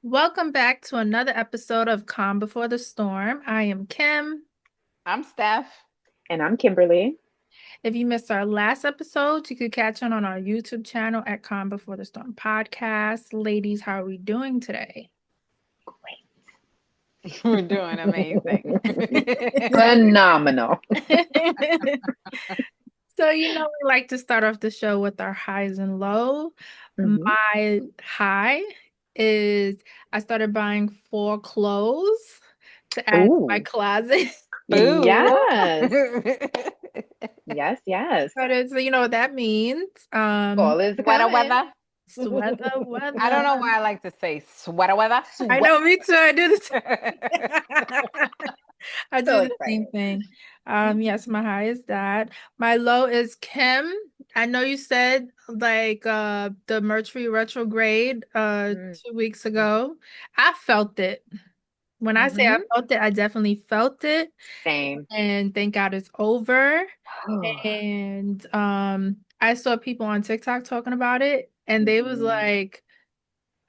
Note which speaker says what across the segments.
Speaker 1: Welcome back to another episode of Calm Before the Storm. I am Kim.
Speaker 2: I'm Steph.
Speaker 3: And I'm Kimberly.
Speaker 1: If you missed our last episode, you could catch on our YouTube channel at Calm Before the Storm podcast. Ladies, how are we doing today?
Speaker 2: We're doing amazing.
Speaker 3: Phenomenal.
Speaker 1: So, we like to start off the show with our highs and lows.
Speaker 3: Mhm.
Speaker 1: My high is I started buying 4 clothes to add to my
Speaker 3: Ooh.
Speaker 1: closet.
Speaker 2: Ooh.
Speaker 3: Yes. Yes, yes.
Speaker 1: So you know what that means.
Speaker 3: Fall is
Speaker 2: Sweater
Speaker 3: coming.
Speaker 2: weather.
Speaker 1: Sweater
Speaker 2: I don't know
Speaker 1: weather.
Speaker 2: why I like to say sweater weather.
Speaker 1: I know, me too. I do this. I do
Speaker 3: So
Speaker 1: the same
Speaker 3: excited.
Speaker 1: thing. Yes, my high is that. My low is Kim. I know you said like the Mercury retrograde
Speaker 3: Mm.
Speaker 1: 2 weeks ago. I felt it. When I say I
Speaker 3: Mhm.
Speaker 1: felt it, I definitely felt it.
Speaker 3: Same.
Speaker 1: And thank God it's over. And I saw people on TikTok talking about it, and they was
Speaker 3: Mhm.
Speaker 1: like,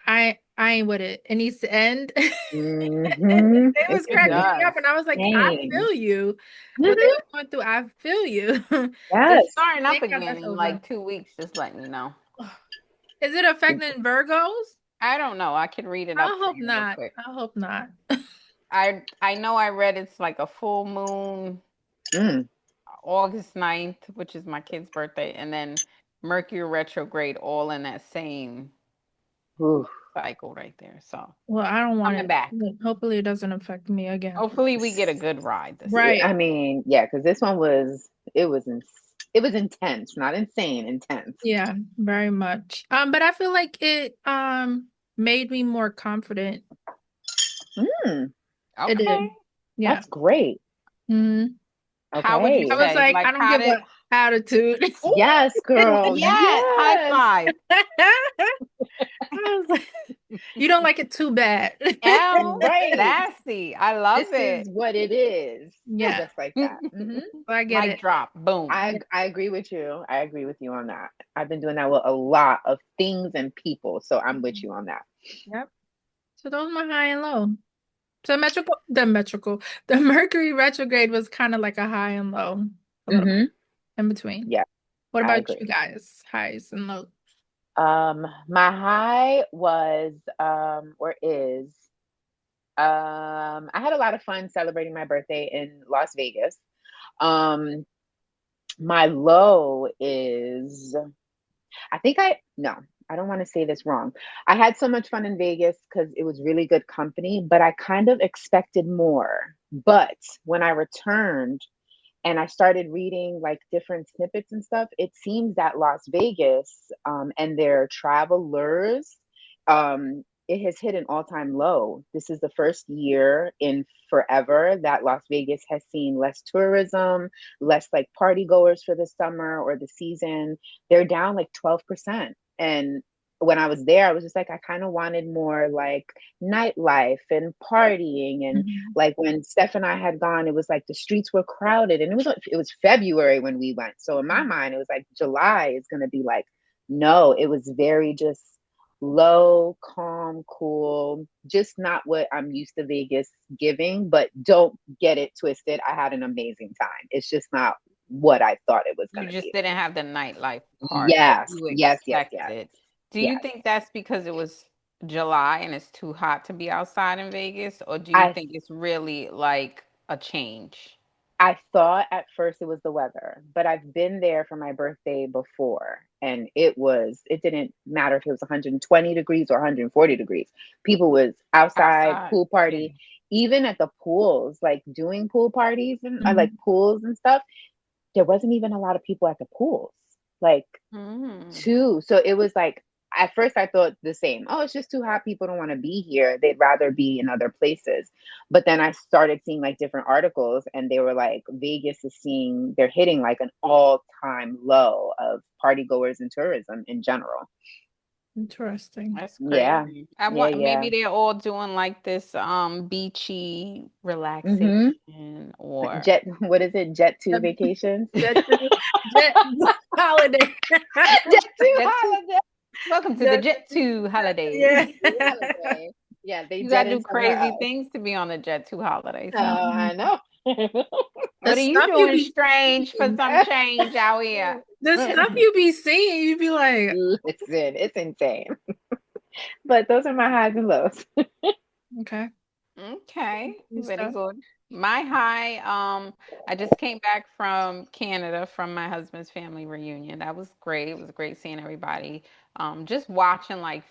Speaker 1: I ain't with it. It needs to end.
Speaker 3: Mhm.
Speaker 1: They was
Speaker 3: It's
Speaker 2: It
Speaker 1: cracking me
Speaker 2: does.
Speaker 1: up, and I was like, I
Speaker 3: insane.
Speaker 1: feel you. What they
Speaker 3: Mhm.
Speaker 1: was going through, I feel you.
Speaker 2: It's
Speaker 3: Yes.
Speaker 2: starting up
Speaker 1: Thank God
Speaker 2: again
Speaker 1: that's
Speaker 2: in
Speaker 1: over.
Speaker 2: like 2 weeks, just letting you know.
Speaker 1: Is it affecting Virgos?
Speaker 2: I don't know. I can read it
Speaker 1: I
Speaker 2: up for
Speaker 1: hope
Speaker 2: you real
Speaker 1: not.
Speaker 2: quick.
Speaker 1: I hope not.
Speaker 2: I know I read it's like a full moon
Speaker 3: Mm.
Speaker 2: August 9th, which is my kid's birthday, and then Mercury retrograde all in that same
Speaker 3: Ooh.
Speaker 2: cycle right there. So
Speaker 1: Well, I don't want
Speaker 2: coming
Speaker 1: it.
Speaker 2: back.
Speaker 1: Hopefully, it doesn't affect me again.
Speaker 2: Hopefully we get a good ride this
Speaker 3: Yeah,
Speaker 2: time.
Speaker 1: Right.
Speaker 3: I mean, yeah, because this one was it was intense, not insane, intense.
Speaker 1: Yeah, very much. But I feel like it made me more confident.
Speaker 3: Mm.
Speaker 1: It
Speaker 2: Okay.
Speaker 1: did. Yeah.
Speaker 3: That's great.
Speaker 1: hmm
Speaker 2: How would you
Speaker 1: I
Speaker 3: Okay.
Speaker 1: was
Speaker 2: say?
Speaker 1: like,
Speaker 2: Like
Speaker 1: I don't
Speaker 2: how
Speaker 1: give
Speaker 2: did
Speaker 1: a attitude.
Speaker 3: Yes, girl.
Speaker 2: Yes, high
Speaker 3: Yes.
Speaker 2: five.
Speaker 1: I was like, you don't like it too bad.
Speaker 2: L
Speaker 3: Right.
Speaker 2: sassy. I
Speaker 3: This
Speaker 2: love
Speaker 3: is
Speaker 2: it.
Speaker 3: what it is.
Speaker 1: Yeah,
Speaker 3: Just like that.
Speaker 1: I get
Speaker 2: Mic
Speaker 1: it.
Speaker 2: drop. Boom.
Speaker 3: I agree with you. I agree with you on that. I've been doing that with a lot of things and people, so I'm with you on that.
Speaker 1: Yep. So those are my high and low. So the Mercury retrograde was kind of like a high and low, a little bit
Speaker 3: Mm-hmm.
Speaker 1: in between.
Speaker 3: Yeah,
Speaker 1: What
Speaker 3: I
Speaker 1: about you
Speaker 3: agree.
Speaker 1: guys? Highs and lows.
Speaker 3: My high was or is I had a lot of fun celebrating my birthday in Las Vegas. Um, my low is I think I no, I don't want to say this wrong. I had so much fun in Vegas because it was really good company, but I kind of expected more. But when I returned and I started reading like different snippets and stuff, it seems that Las Vegas and their travelers, it has hit an all-time low. This is the first year in forever that Las Vegas has seen less tourism, less like party goers for the summer or the season. They're down like 12%. And when I was there, I was just like, I kind of wanted more like nightlife and partying. And
Speaker 1: Mhm.
Speaker 3: like when Steph and I had gone, it was like the streets were crowded, and it was February when we went. So in my mind, it was like July is gonna be like, no, it was very just low, calm, cool, just not what I'm used to Vegas giving. But don't get it twisted. I had an amazing time. It's just not what I thought it was
Speaker 2: You
Speaker 3: gonna
Speaker 2: just
Speaker 3: be.
Speaker 2: didn't have the nightlife part that
Speaker 3: Yes,
Speaker 2: you
Speaker 3: yes, yes, yes,
Speaker 2: expected. Do you
Speaker 3: yes.
Speaker 2: think that's because it was July and it's too hot to be outside in Vegas, or do you
Speaker 3: I
Speaker 2: think it's really like a change?
Speaker 3: I thought at first it was the weather, but I've been there for my birthday before, and it didn't matter if it was 120 degrees or 140 degrees. People was outside,
Speaker 2: Outside.
Speaker 3: pool
Speaker 2: Yeah.
Speaker 3: party, even at the pools, like doing pool parties and I like
Speaker 1: Mhm.
Speaker 3: pools and stuff. There wasn't even a lot of people at the pools. Like
Speaker 2: Mm.
Speaker 3: too. So it was like at first I thought the same. Oh, it's just too hot. People don't want to be here. They'd rather be in other places. But then I started seeing like different articles and they were like Vegas is seeing they're hitting like an all-time low of party goers and tourism in general.
Speaker 1: Interesting.
Speaker 2: That's
Speaker 3: Yeah.
Speaker 2: crazy. I
Speaker 3: Yeah,
Speaker 2: want
Speaker 3: yeah.
Speaker 2: maybe they're all doing like this beachy
Speaker 3: Mhm.
Speaker 2: relaxation or
Speaker 3: Jet what is it? Jet 2
Speaker 1: The
Speaker 3: vacations?
Speaker 1: jet, jet holiday.
Speaker 3: Jet 2
Speaker 2: Jet 2.
Speaker 3: holiday.
Speaker 2: Welcome to the
Speaker 1: Jet,
Speaker 2: Jet 2 holiday.
Speaker 1: yeah.
Speaker 3: Jet 2 holiday. Yeah, they
Speaker 2: You gotta do
Speaker 3: jetting somewhere
Speaker 2: crazy
Speaker 3: else.
Speaker 2: things to be on the Jet 2 holiday.
Speaker 3: Oh,
Speaker 2: So,
Speaker 3: I
Speaker 1: Mhm.
Speaker 3: know.
Speaker 1: The
Speaker 2: what are you
Speaker 1: stuff you
Speaker 2: doing
Speaker 1: be
Speaker 2: strange for
Speaker 1: seeing,
Speaker 2: some change out here?
Speaker 1: the stuff you be seeing, you be like,
Speaker 3: Listen, it's insane. But those are my highs and lows.
Speaker 1: okay,
Speaker 2: Okay,
Speaker 1: new
Speaker 2: very
Speaker 1: stuff.
Speaker 2: good. My high, I just came back from Canada from my husband's family reunion. That was great. It was great seeing everybody. Just watching like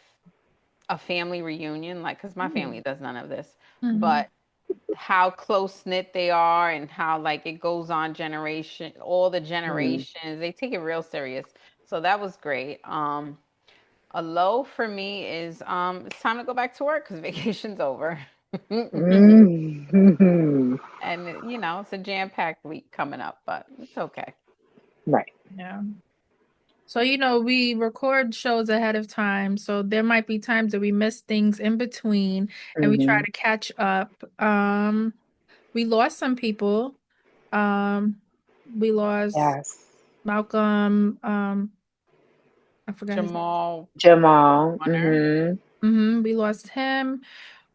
Speaker 2: a family reunion, like, because my
Speaker 3: Mm,
Speaker 2: family does none of this,
Speaker 1: Hmm.
Speaker 2: but how close knit they are and how like it goes on generation, all the
Speaker 3: mm,
Speaker 2: generations, they take it real serious. So that was great. A low for me is it's time to go back to work because vacation's over.
Speaker 3: mm.
Speaker 2: And it's a jam-packed week coming up, but it's okay.
Speaker 3: Right.
Speaker 1: Yeah. So, we record shows ahead of time. So there might be times that we miss things in between and we try
Speaker 3: Hmm.
Speaker 1: to catch up. We lost some people. Um, we lost
Speaker 3: Yes.
Speaker 1: Malcolm. I forgot his name.
Speaker 2: Jamal
Speaker 3: Jamal.
Speaker 2: Warner,
Speaker 3: Hmm.
Speaker 1: We lost him.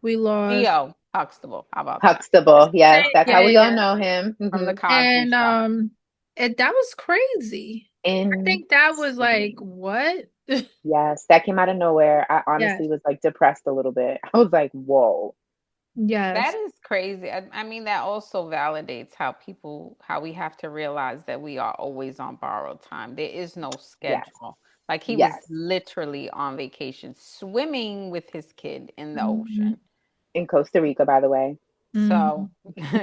Speaker 1: We lost
Speaker 2: Geo Huxtable. How about that?
Speaker 3: Huxtable. Yes,
Speaker 1: Say,
Speaker 3: that's
Speaker 1: yeah,
Speaker 3: how we
Speaker 1: yeah,
Speaker 3: all
Speaker 1: yeah.
Speaker 3: know him.
Speaker 2: From the
Speaker 3: Hmm.
Speaker 2: Cosby
Speaker 1: And
Speaker 2: Show.
Speaker 1: that was crazy. I think that was like,
Speaker 3: Insane.
Speaker 1: what?
Speaker 3: Yes, that came out of nowhere. I
Speaker 1: Yes.
Speaker 3: honestly was like depressed a little bit. I was like, whoa.
Speaker 2: That
Speaker 1: Yes.
Speaker 2: is crazy. I mean, that also validates how we have to realize that we are always on borrowed time. There is no
Speaker 3: Yes.
Speaker 2: schedule. Like he was
Speaker 3: Yes.
Speaker 2: literally on vacation, swimming with his kid in the
Speaker 1: Hmm.
Speaker 2: ocean.
Speaker 3: In Costa Rica, by the way.
Speaker 2: So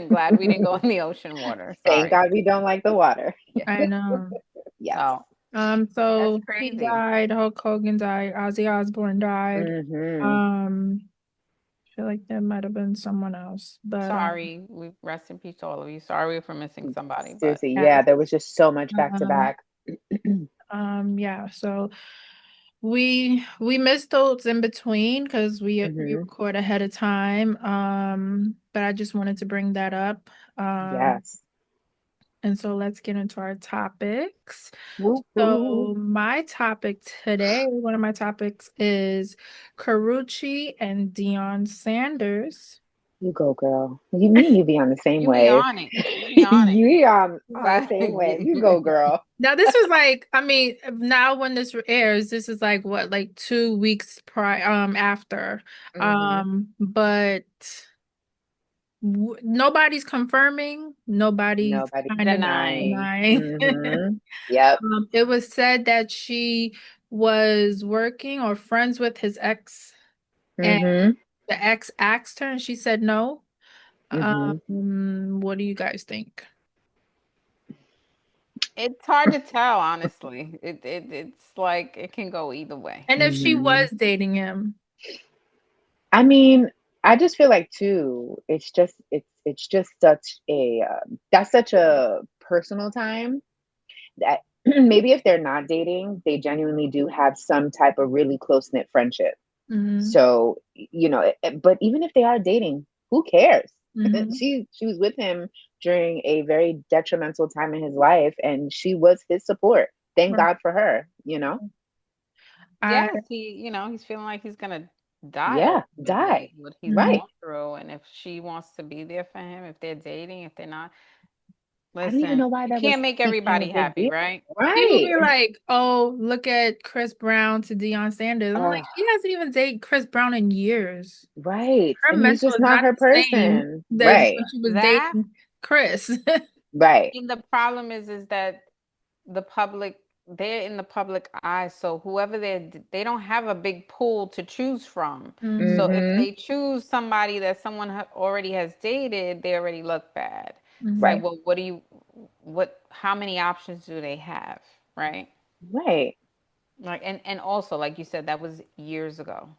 Speaker 2: glad we didn't go in the ocean water.
Speaker 3: Thank
Speaker 2: Sorry.
Speaker 3: God we don't like the water.
Speaker 2: Yeah.
Speaker 1: I know.
Speaker 3: Yes.
Speaker 2: So that's
Speaker 1: So he
Speaker 2: crazy.
Speaker 1: died, Hulk Hogan died, Ozzy Osbourne died.
Speaker 3: Hmm.
Speaker 1: Um, I feel like there might have been someone else, but
Speaker 2: Sorry. We rest in peace to all of you. Sorry for missing somebody, but
Speaker 3: Seriously, yeah,
Speaker 1: yes.
Speaker 3: there was just so much back to
Speaker 1: Um,
Speaker 3: back.
Speaker 1: yeah, so we missed those in between because we
Speaker 3: Hmm.
Speaker 1: record ahead of time. But I just wanted to bring that up. Um,
Speaker 3: Yes.
Speaker 1: and so let's get into our topics.
Speaker 3: Woo-hoo.
Speaker 1: So my topic today, one of my topics is Carucci and Deion Sanders.
Speaker 3: You go, girl. You mean you be on the same
Speaker 2: you be
Speaker 3: wave.
Speaker 2: on it. You be on it.
Speaker 3: You be on the
Speaker 2: Like,
Speaker 3: same wave. You go, girl.
Speaker 1: Now this was like, I mean, now when this airs, this is like what, like 2 weeks prior, after.
Speaker 3: Hmm.
Speaker 1: But nobody's confirming, nobody's
Speaker 3: Nobody
Speaker 1: kind of
Speaker 2: denying.
Speaker 3: denying.
Speaker 1: denying.
Speaker 3: Hmm. Yep.
Speaker 1: It was said that she was working or friends with his ex, and
Speaker 3: Hmm.
Speaker 1: the ex asked her, and she said no.
Speaker 3: Hmm.
Speaker 1: What do you guys think?
Speaker 2: It's hard to tell, honestly. It's like it can go either way.
Speaker 1: And if she
Speaker 3: Hmm.
Speaker 1: was dating him,
Speaker 3: I mean, I just feel like too, it's just such a that's such a personal time that maybe if they're not dating, they genuinely do have some type of really close knit friendship.
Speaker 1: hmm
Speaker 3: So, but even if they are dating, who cares?
Speaker 1: hmm
Speaker 3: She was with him during a very detrimental time in his life, and she was his support. Thank
Speaker 1: right.
Speaker 3: God for her, you know?
Speaker 1: I
Speaker 2: Yes, he's feeling like he's gonna die at
Speaker 3: Yeah,
Speaker 2: the end of the day,
Speaker 3: die.
Speaker 2: what he's
Speaker 1: mhm.
Speaker 3: Right.
Speaker 2: going through. And if she wants to be there for him, if they're dating, if they're not,
Speaker 3: I don't even know
Speaker 2: listen,
Speaker 3: why
Speaker 2: you
Speaker 3: that was
Speaker 2: can't make
Speaker 3: became a
Speaker 2: everybody
Speaker 3: big
Speaker 2: happy,
Speaker 3: deal.
Speaker 2: right?
Speaker 1: People
Speaker 3: Right.
Speaker 1: be like, "Oh, look at Chris Brown to Deion Sanders." I'm like,
Speaker 3: Oh,
Speaker 1: he hasn't even dated Chris Brown in years.
Speaker 3: right.
Speaker 1: Her
Speaker 3: And he's
Speaker 1: mental
Speaker 3: just
Speaker 1: is
Speaker 3: not
Speaker 1: not
Speaker 3: her
Speaker 1: the same
Speaker 3: person.
Speaker 1: that
Speaker 3: Right.
Speaker 1: when she was
Speaker 2: That
Speaker 1: dating Chris.
Speaker 3: Right.
Speaker 2: And the problem is that the public they're in the public eye, so whoever they don't have a big pool to choose from. So
Speaker 1: Hmm
Speaker 2: if
Speaker 3: Mm-hmm.
Speaker 2: they choose somebody that someone already has dated, they already look bad. It's like,
Speaker 3: Right.
Speaker 1: hmm
Speaker 2: well, how many options do they have, right?
Speaker 3: Right.
Speaker 2: Like, and also, like you said, that was years ago.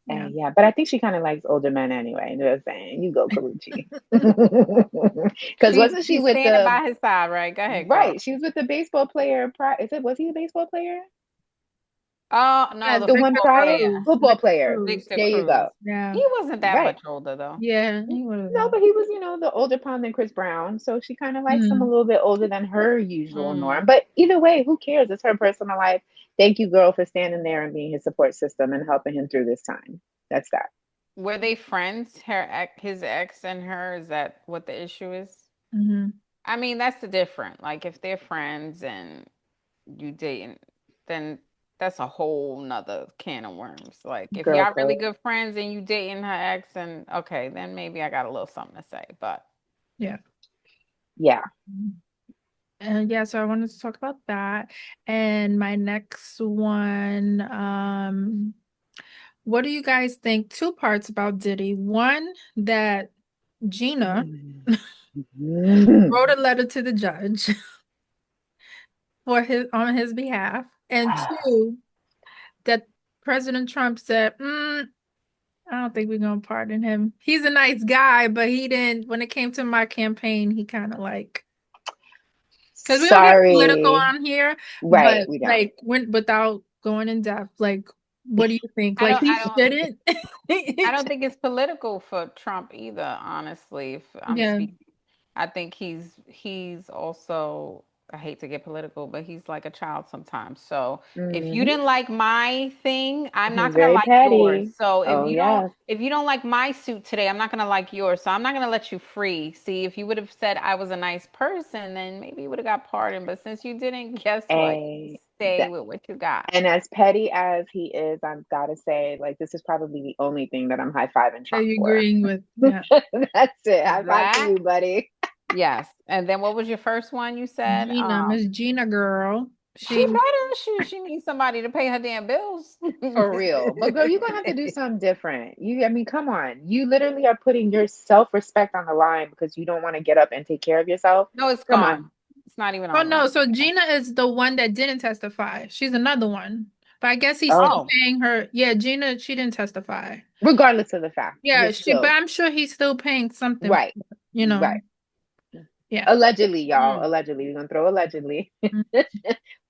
Speaker 1: Yeah.
Speaker 3: Yeah, but I think she kind of likes older men anyway. You know what I'm saying? You go, Karuchi. Because wasn't she
Speaker 2: She's
Speaker 3: with
Speaker 2: standing
Speaker 3: the
Speaker 2: by his side, right? Go ahead, girl.
Speaker 3: right? She was with the baseball player. Was he a baseball player?
Speaker 2: Oh no,
Speaker 1: Yeah,
Speaker 2: the
Speaker 3: The one
Speaker 2: football
Speaker 3: prior
Speaker 2: player,
Speaker 3: football
Speaker 1: Victor
Speaker 3: player.
Speaker 1: Cruz.
Speaker 2: Victor
Speaker 3: There you
Speaker 2: Cruz.
Speaker 3: go.
Speaker 1: Yeah.
Speaker 2: He wasn't that
Speaker 3: Right.
Speaker 2: much older though.
Speaker 1: Yeah, he was.
Speaker 3: No, but he was, the older pound than Chris Brown. So she kind of likes him a
Speaker 1: Mm.
Speaker 3: little bit older than her usual norm.
Speaker 2: Mm.
Speaker 3: But either way, who cares? It's her personal life. Thank you, girl, for standing there and being his support system and helping him through this time. That's that.
Speaker 2: Were they friends? His ex and her? Is that what the issue is?
Speaker 1: Hmm.
Speaker 2: I mean, that's the different. Like if they're friends and you dating, then that's a whole nother can of worms. Like if
Speaker 3: Girl
Speaker 2: y'all really
Speaker 3: code.
Speaker 2: good friends and you dating her ex, and okay, then maybe I got a little something to say. But
Speaker 1: Yeah.
Speaker 3: Yeah.
Speaker 1: And yeah, so I wanted to talk about that. And my next one, what do you guys think? Two parts about Diddy. One, that Gina wrote a letter to the judge for his on his behalf. And two, that President Trump said, I don't think we're gonna pardon him. He's a nice guy, but he didn't when it came to my campaign, he kind of like because we don't get political
Speaker 3: Sorry.
Speaker 1: on here,
Speaker 3: Right,
Speaker 1: but
Speaker 3: we don't.
Speaker 1: like when without going in depth, like what do you think?
Speaker 2: I
Speaker 1: Like
Speaker 2: don't,
Speaker 1: he
Speaker 2: I don't,
Speaker 1: shouldn't.
Speaker 2: I don't think it's political for Trump either. Honestly, if I'm
Speaker 1: Yeah.
Speaker 2: speaking, I think he's also. I hate to get political, but he's like a child sometimes. So if you
Speaker 3: Hmm.
Speaker 2: didn't like my thing, I'm not
Speaker 3: He's
Speaker 2: gonna
Speaker 3: very
Speaker 2: like yours.
Speaker 3: petty.
Speaker 2: So
Speaker 3: Oh, yes.
Speaker 2: if you don't like my suit today, I'm not gonna like yours. So I'm not gonna let you free. See, if you would have said I was a nice person, then maybe you would have got pardoned. But since you didn't, guess what? You
Speaker 3: A
Speaker 2: stay
Speaker 3: that,
Speaker 2: with what you got.
Speaker 3: and as petty as he is, I've got to say, like, this is probably the only thing that I'm high-fiving
Speaker 1: Are
Speaker 3: Trump
Speaker 1: you
Speaker 3: for.
Speaker 1: agreeing with? Yeah.
Speaker 3: That's it. High five to
Speaker 2: That
Speaker 3: you, buddy.
Speaker 2: Yes. And then what was your first one you said?
Speaker 1: Gina, Miss Gina girl.
Speaker 2: She
Speaker 1: She
Speaker 2: better she needs somebody to pay her damn bills.
Speaker 3: For real. But girl, you're gonna have to do something different. I mean, come on. You literally are putting your self-respect on the line because you don't want to get up and take care of yourself.
Speaker 2: No, it's
Speaker 3: Come on.
Speaker 2: gone. It's not even
Speaker 1: Oh
Speaker 2: on the
Speaker 1: no,
Speaker 2: line.
Speaker 1: so Gina is the one that didn't testify. She's another one. But I guess he's still
Speaker 2: Oh,
Speaker 1: paying her. Yeah, Gina, she didn't testify.
Speaker 3: Regardless of the fact,
Speaker 1: Yeah,
Speaker 3: you're
Speaker 1: but
Speaker 3: still
Speaker 1: I'm sure he's still paying something for
Speaker 3: right.
Speaker 1: it, you know.
Speaker 3: Right.
Speaker 1: Yeah.
Speaker 3: Allegedly, y'all.
Speaker 2: mm.
Speaker 3: Allegedly. We're gonna throw allegedly.
Speaker 1: Mm.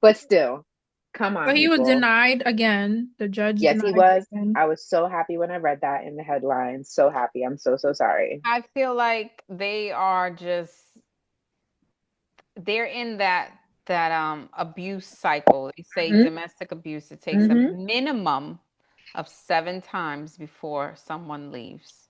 Speaker 3: But still, come on,
Speaker 1: But he was
Speaker 3: people.
Speaker 1: denied again. The judge
Speaker 3: Yes, he
Speaker 1: denied it
Speaker 3: was.
Speaker 1: again.
Speaker 3: I was so happy when I read that in the headlines. So happy. I'm so, so sorry.
Speaker 2: I feel like they are just they're in that abuse cycle. They say
Speaker 3: Hmm.
Speaker 2: domestic abuse, it takes a
Speaker 3: Hmm.
Speaker 2: minimum of 7 times before someone leaves,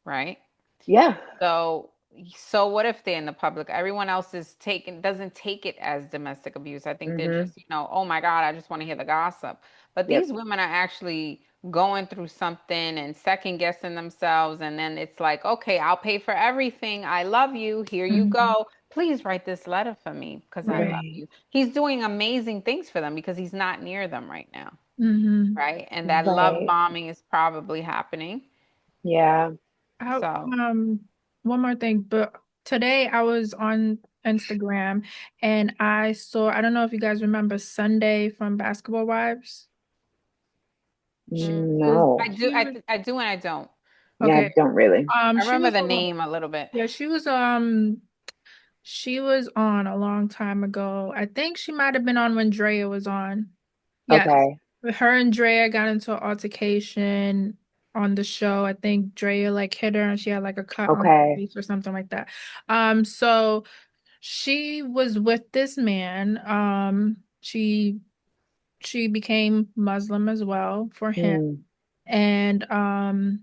Speaker 2: right?
Speaker 3: Yeah.
Speaker 2: So, so what if they're in the public? Everyone else is taking doesn't take it as domestic abuse. I think they're
Speaker 3: Hmm.
Speaker 2: just, oh my God, I just want to hear the gossip. But
Speaker 3: Yep.
Speaker 2: these women are actually going through something and second guessing themselves. And then it's like, okay, I'll pay for everything. I love you. Here you
Speaker 1: Hmm.
Speaker 2: go. Please write this letter for me because I love
Speaker 1: Right.
Speaker 3: Right.
Speaker 2: you. He's doing amazing things for them because he's not near them right now.
Speaker 1: Hmm.
Speaker 2: Right. And that love
Speaker 3: Right.
Speaker 2: bombing is probably happening.
Speaker 3: Yeah.
Speaker 1: I,
Speaker 2: So,
Speaker 1: one more thing, but today I was on Instagram and I saw, I don't know if you guys remember Sunday from Basketball Wives. She was,
Speaker 3: No.
Speaker 1: she was,
Speaker 2: I do and I don't.
Speaker 3: Yeah, I
Speaker 1: okay.
Speaker 3: don't really.
Speaker 2: I
Speaker 1: She
Speaker 2: remember
Speaker 1: was
Speaker 2: the
Speaker 1: on,
Speaker 2: name a little bit.
Speaker 1: yeah, she was on a long time ago. I think she might have been on when Drea was on. Yes.
Speaker 3: Okay.
Speaker 1: Her and Drea got into an altercation on the show. I think Drea like hit her and she had like a cut on her
Speaker 3: Okay.
Speaker 1: face or something like that. So she was with this man. She became Muslim as well for him.
Speaker 3: Mm,
Speaker 1: And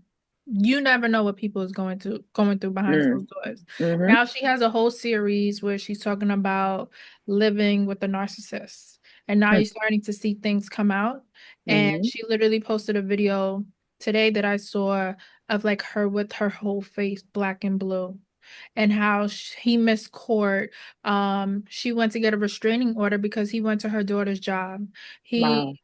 Speaker 1: you never know what people is going through behind
Speaker 3: mm,
Speaker 1: closed doors.
Speaker 3: mm-hmm,
Speaker 1: Now she has a whole series where she's talking about living with a narcissist. And now you're starting to see things come out. And
Speaker 3: mm-hmm.
Speaker 1: she literally posted a video today that I saw of like her with her whole face black and blue and how he missed court. She went to get a restraining order because he went to her daughter's job.
Speaker 3: Wow.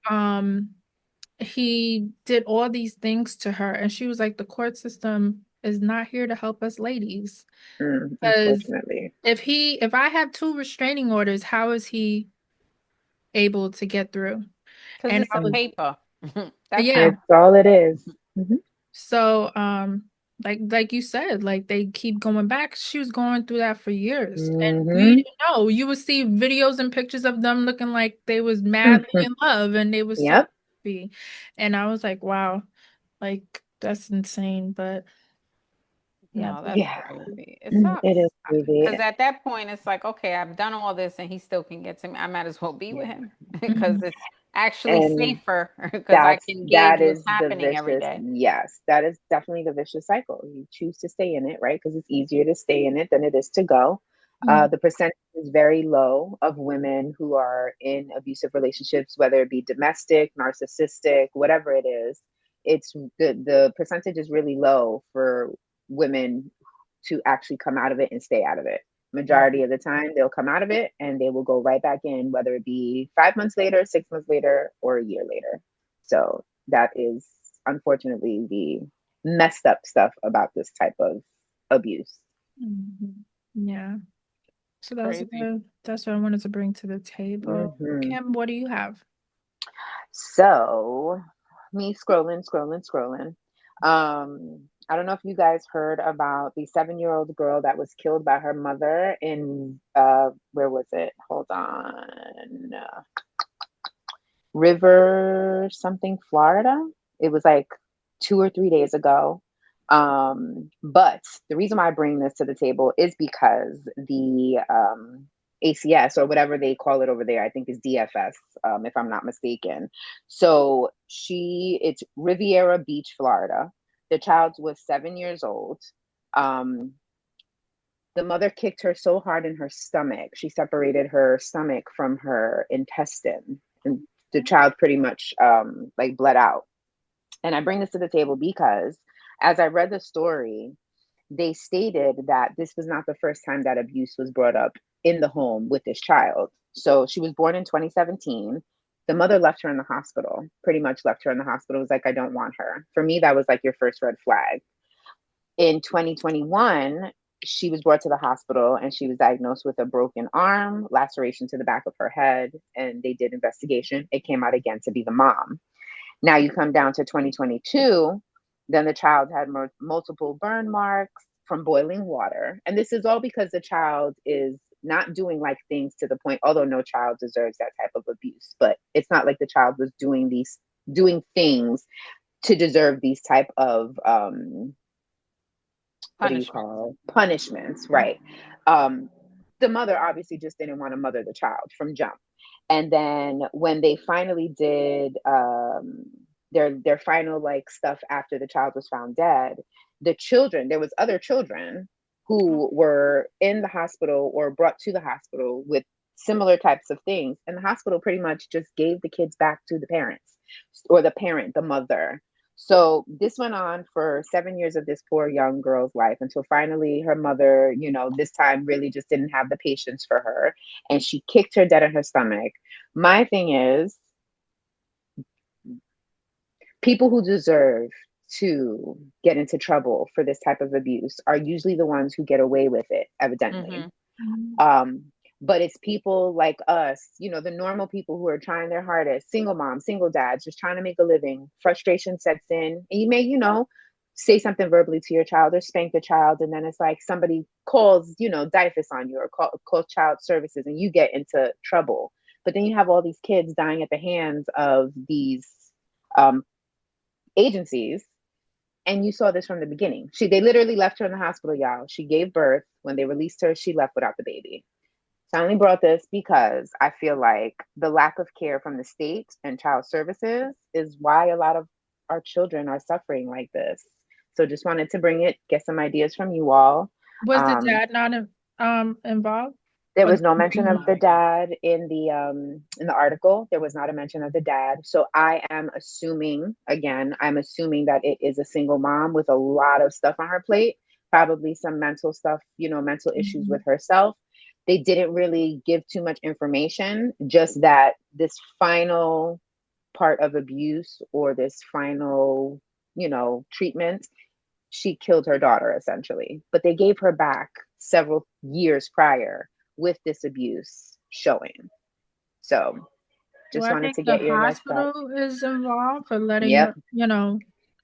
Speaker 1: He did all these things to her, and she was like, the court system is not here to help us ladies. Because
Speaker 3: Unfortunately.
Speaker 1: if I have two restraining orders, how is he able to get through?
Speaker 2: Because
Speaker 1: And
Speaker 2: it's
Speaker 1: I
Speaker 2: a
Speaker 1: was,
Speaker 3: Mm.
Speaker 2: paper. That's
Speaker 1: yeah.
Speaker 2: why.
Speaker 3: It's all it is. Mm-hmm.
Speaker 1: So, like you said, like they keep going back. She was going through that for years, and we
Speaker 3: Mm-hmm.
Speaker 1: didn't know. You would see videos and pictures of them looking like they was madly in love, and they was so
Speaker 3: Yep.
Speaker 1: happy. And I was like, wow, like that's insane. But yeah,
Speaker 2: No, that's
Speaker 3: Yeah.
Speaker 2: crazy. It
Speaker 3: It is
Speaker 2: sucks.
Speaker 3: crazy.
Speaker 2: Because at that point, it's like, okay, I've done all this and he still can get to me. I might as well be with
Speaker 3: Yeah.
Speaker 2: him because
Speaker 1: Mhm.
Speaker 2: it's actually
Speaker 3: And
Speaker 2: safer because I can gauge
Speaker 3: that
Speaker 2: what's
Speaker 3: is the
Speaker 2: happening every
Speaker 3: vicious,
Speaker 2: day.
Speaker 3: yes, that is definitely the vicious cycle. You choose to stay in it, right? Because it's easier to stay in it than it is to go.
Speaker 1: Mm,
Speaker 3: The percentage is very low of women who are in abusive relationships, whether it be domestic, narcissistic, whatever it is. It's the percentage is really low for women to actually come out of it and stay out of it. Majority of the time, they'll come out of it and they will go right back in, whether it be 5 months later, 6 months later, or a year later. So that is unfortunately the messed up stuff about this type of abuse.
Speaker 1: mhm. Yeah. So
Speaker 2: Crazy.
Speaker 1: that's what I wanted to bring to the table.
Speaker 3: Hmm.
Speaker 1: Kim, what do you have?
Speaker 3: So me scrolling. I don't know if you guys heard about the 7-year-old girl that was killed by her mother in where was it? Hold on. River something, Florida. It was like 2 or 3 days ago. But the reason why I bring this to the table is because the ACS or whatever they call it over there, I think is DFS, if I'm not mistaken. So it's Riviera Beach, Florida. The child was 7 years old. Um, the mother kicked her so hard in her stomach, she separated her stomach from her intestine, and the child pretty much like bled out. And I bring this to the table because as I read the story, they stated that this was not the first time that abuse was brought up in the home with this child. So she was born in 2017. The mother left her in the hospital, pretty much left her in the hospital. It was like, I don't want her. For me, that was like your first red flag. In 2021, she was brought to the hospital and she was diagnosed with a broken arm, laceration to the back of her head, and they did investigation. It came out again to be the mom. Now you come down to 2022, then the child had multiple burn marks from boiling water. And this is all because the child is not doing like things to the point, although no child deserves that type of abuse, but it's not like the child was doing things to deserve these type of what do you
Speaker 2: Punishment.
Speaker 3: call punishments, right? um the mother obviously just didn't want to mother the child from jump. And then when they finally did their final like stuff after the child was found dead, the children, there was other children who were in the hospital or brought to the hospital with similar types of things, and the hospital pretty much just gave the kids back to the parents, or the parent, the mother. So this went on for 7 years of this poor young girl's life until finally her mother, this time really just didn't have the patience for her and she kicked her dead in her stomach. My thing is, people who deserve to get into trouble for this type of abuse are usually the ones who get away with it, evidently.
Speaker 2: Mm-hmm.
Speaker 1: Mhm.
Speaker 3: Um, but it's people like us, the normal people who are trying their hardest, single moms, single dads, just trying to make a living. Frustration sets in, and you may, say something verbally to your child or spank the child, and then it's like somebody calls, DIFUS on you or calls child services, and you get into trouble. But then you have all these kids dying at the hands of these um, agencies, and you saw this from the beginning. They literally left her in the hospital, y'all. She gave birth. When they released her, she left without the baby. So I only brought this because I feel like the lack of care from the state and child services is why a lot of our children are suffering like this. So just wanted to bring it, get some ideas from you all.
Speaker 1: Was the
Speaker 3: Um,
Speaker 1: dad not involved?
Speaker 3: there
Speaker 1: Or
Speaker 3: was no mention of the dad in the article. There was not a mention of the dad. So I am assuming, again, I'm assuming that it is a single mom with a lot of stuff on her plate, probably some mental stuff, mental issues
Speaker 1: Mhm.
Speaker 3: with herself. They didn't really give too much information, just that this final part of abuse or this final, treatment, she killed her daughter essentially. But they gave her back several years prior with this abuse showing. So just
Speaker 1: Well, I
Speaker 3: wanted
Speaker 1: think
Speaker 3: to
Speaker 1: the
Speaker 3: get your guys' thoughts.
Speaker 1: hospital is involved for letting
Speaker 3: Yep.
Speaker 1: her,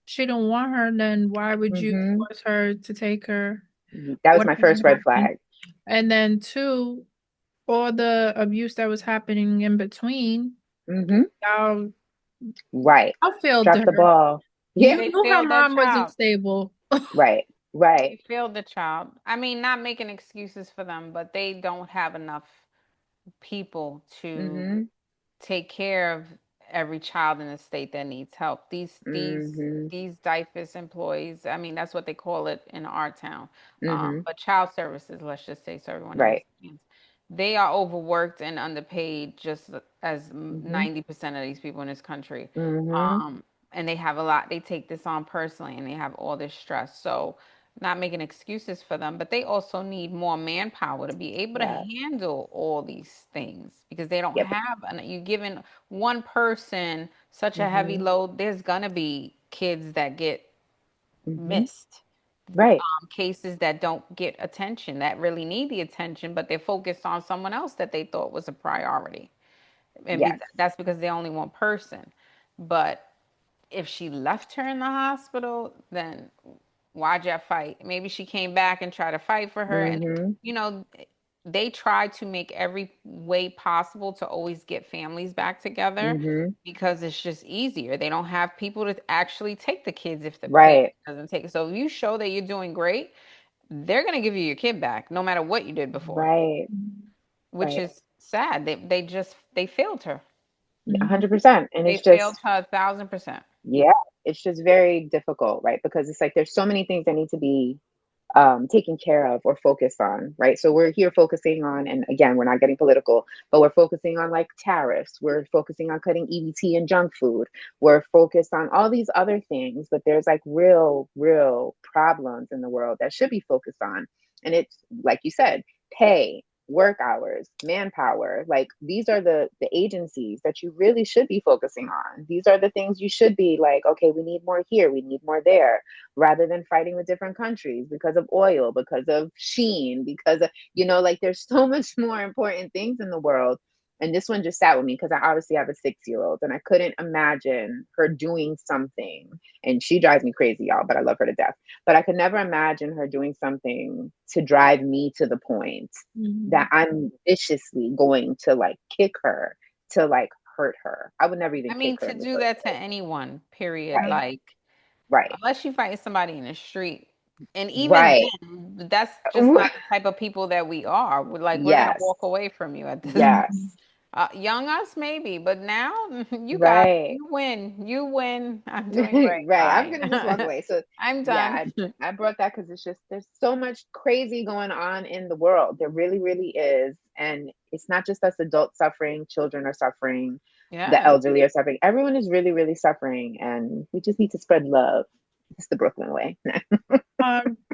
Speaker 1: she don't want her, then why would you
Speaker 3: Hmm.
Speaker 1: force her to take her?
Speaker 3: That was my
Speaker 1: Whatever
Speaker 3: first red
Speaker 1: happened.
Speaker 3: flag.
Speaker 1: And then two, all the abuse that was happening in between,
Speaker 3: Hmm.
Speaker 1: y'all,
Speaker 3: Right.
Speaker 1: I failed
Speaker 3: Drop the
Speaker 1: her.
Speaker 3: ball. Yeah.
Speaker 1: You
Speaker 2: They
Speaker 1: knew her
Speaker 2: failed that
Speaker 1: mom wasn't
Speaker 2: child.
Speaker 1: stable.
Speaker 3: Right. Right.
Speaker 2: They failed the child. I mean, not making excuses for them, but they don't have enough people to
Speaker 3: Hmm.
Speaker 2: take care of every child in the state that needs help.
Speaker 3: Mm-hmm.
Speaker 2: These DIFUS employees, I mean, that's what they call it in our town.
Speaker 3: Mm-hmm.
Speaker 2: But child services, let's just say, so everyone
Speaker 3: Right.
Speaker 2: understands. They are overworked and underpaid, just as
Speaker 3: Mm-hmm.
Speaker 2: 90% of these people in this country.
Speaker 3: Mm-hmm.
Speaker 2: And they have a lot, they take this on personally and they have all this stress. So, not making excuses for them, but they also need more manpower to be able to
Speaker 3: Yeah.
Speaker 2: handle all these things because they don't
Speaker 3: Yep.
Speaker 2: have, you given one person such a heavy
Speaker 3: Mm-hmm.
Speaker 2: load, there's gonna be kids that get
Speaker 3: Mm-hmm.
Speaker 2: missed,
Speaker 3: Right.
Speaker 2: cases that don't get attention, that really need the attention, but they're focused on someone else that they thought was a priority. And
Speaker 3: Yes.
Speaker 2: that's because they're only one person. But if she left her in the hospital, then why'd you fight? Maybe she came back and tried to fight for her. And,
Speaker 3: Mm-hmm.
Speaker 2: you know, they try to make every way possible to always get families back together
Speaker 3: Mm-hmm.
Speaker 2: because it's just easier. They don't have people to actually take the kids if the family
Speaker 3: Right.
Speaker 2: doesn't take it. So if you show that you're doing great, they're going to give you your kid back no matter what you did before,
Speaker 3: Right.
Speaker 2: which
Speaker 3: Right.
Speaker 2: is sad. They failed her.
Speaker 1: Mhm.
Speaker 3: 100%. And
Speaker 2: They
Speaker 3: it's
Speaker 2: failed
Speaker 3: just,
Speaker 2: her 1,000%.
Speaker 3: yeah, it's just very difficult, right? Because it's like there's so many things that need to be taken care of or focused on, right? So we're here focusing on, and again, we're not getting political, but we're focusing on like tariffs. We're focusing on cutting EBT and junk food. We're focused on all these other things, but there's like real problems in the world that should be focused on. And it's like you said, pay, work hours, manpower. Like these are the agencies that you really should be focusing on. These are the things you should be like, okay, we need more here, we need more there, rather than fighting with different countries because of oil, because of Sheen, because of, like there's so much more important things in the world. And this one just sat with me because I obviously have a 6-year-old and I couldn't imagine her doing something. And she drives me crazy, y'all, but I love her to death. But I could never imagine her doing something to drive me to the point that
Speaker 1: Mhm.
Speaker 3: I'm viciously going to like kick her, to like hurt her. I would never even
Speaker 2: I
Speaker 3: kick
Speaker 2: mean,
Speaker 3: her
Speaker 2: to
Speaker 3: in the
Speaker 2: do
Speaker 3: first
Speaker 2: that to
Speaker 3: place.
Speaker 2: anyone, period.
Speaker 3: Right,
Speaker 1: Yeah.
Speaker 2: Like,
Speaker 3: right,
Speaker 2: unless you fight somebody in the street. And even
Speaker 3: right.
Speaker 2: then, that's just not the type of people that we are. We're gonna
Speaker 3: Yes.
Speaker 2: walk away from you at this.
Speaker 1: Mhm.
Speaker 3: Yes.
Speaker 2: Young us maybe, but now
Speaker 3: Right.
Speaker 2: you win. You win. I'm doing great.
Speaker 3: Right. I'm gonna just walk
Speaker 2: Bye.
Speaker 3: away. So
Speaker 2: I'm
Speaker 3: yeah,
Speaker 2: done.
Speaker 3: I brought that because it's just there's so much crazy going on in the world. There really is. And it's not just us adults suffering, children are suffering, the
Speaker 2: Yes.
Speaker 3: elderly are suffering. Everyone is really suffering. And we just need to spread love. It's the Brooklyn way.